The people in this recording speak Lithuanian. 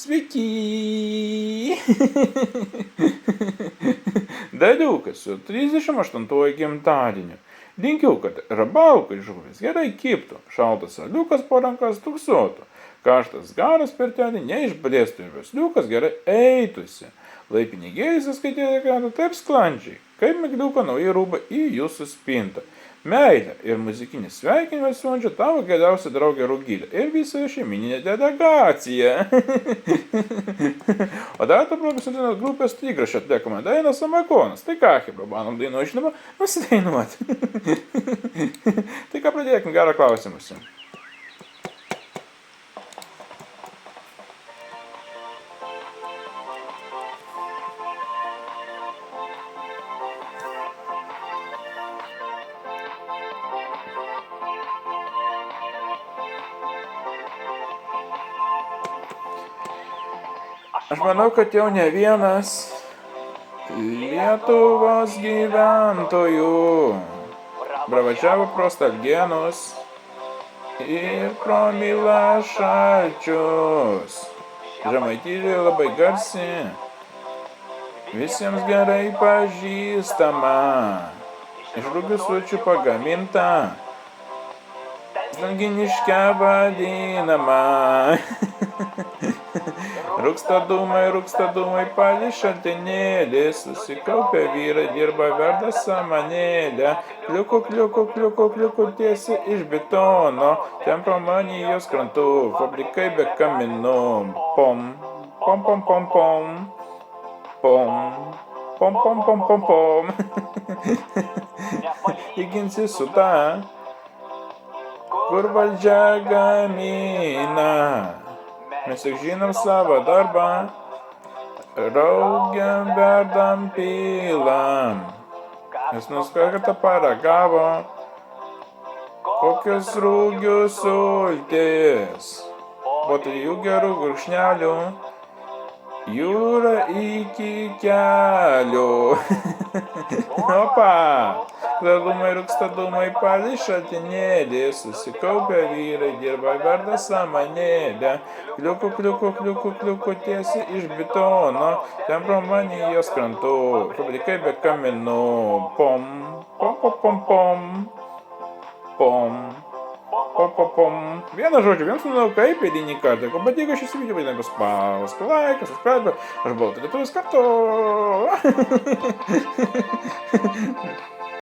Sveiki! Dariukas su 38 gimtadieniu. Linkiu, kad rabalkai žuvis gerai kiptų, šaltas aliukas po rankas tuksotų, karštas garas per tenį neišblėstų ir vesliukas gerai eitųsi. Lai pinigėlis įskaitėte krenta taip sklandžiai, kaip migliuko nauji rūbai į jūsų spintą. Meilė ir muzikinis sveikinimas siunčia tavo geriausia draugė Rugilė ir visa šeimininė delegacija. O dar ta profesionalios grupės Trigrašio atliekama daina Samakonas. Tai ką, Hebra, banom dainu žinoma, nusidainuoti. Tai ką pradėkim, gerą klausimus. Aš manau, kad jau ne vienas Lietuvos gyventojų pravažiavo pro Stalgėnus ir pro Milašalčius. Žemaitija labai garsi, visiems gerai pažįstama, iš rugių sulčių pagaminta, Stanginiške vadinama. Rūksta dūmai, palį šaltinėlį, susikaupę vyrai dirba verda samanėlę. Kliuku, tiesi iš betono, ten pro Manijos krantų, fabrikai be kaminų. Pom. Įginsi su ta, kur valdžia gamina. Mes jau žinom savo darbą, raugiam, verdam, pilam. Nes kartą paragavo, kokios rūgių sultis. Po 3 gerų gurkšnelių, jūra iki kelių. Opa! Rūksta dūmai, palį šaltinėlį, susikaupę vyrai dirba verda samanėlę. Kliuku, tiesi iš betono, ten pro Manijos krantų, fabrikai be kaminų. Pom. Vieną žodžiu, vienas manau, kaip įdinį kartą. Jeigu patiko šis video, vadinai paspausk laiką, subscribe. Aš buvau Lietuvis kartu.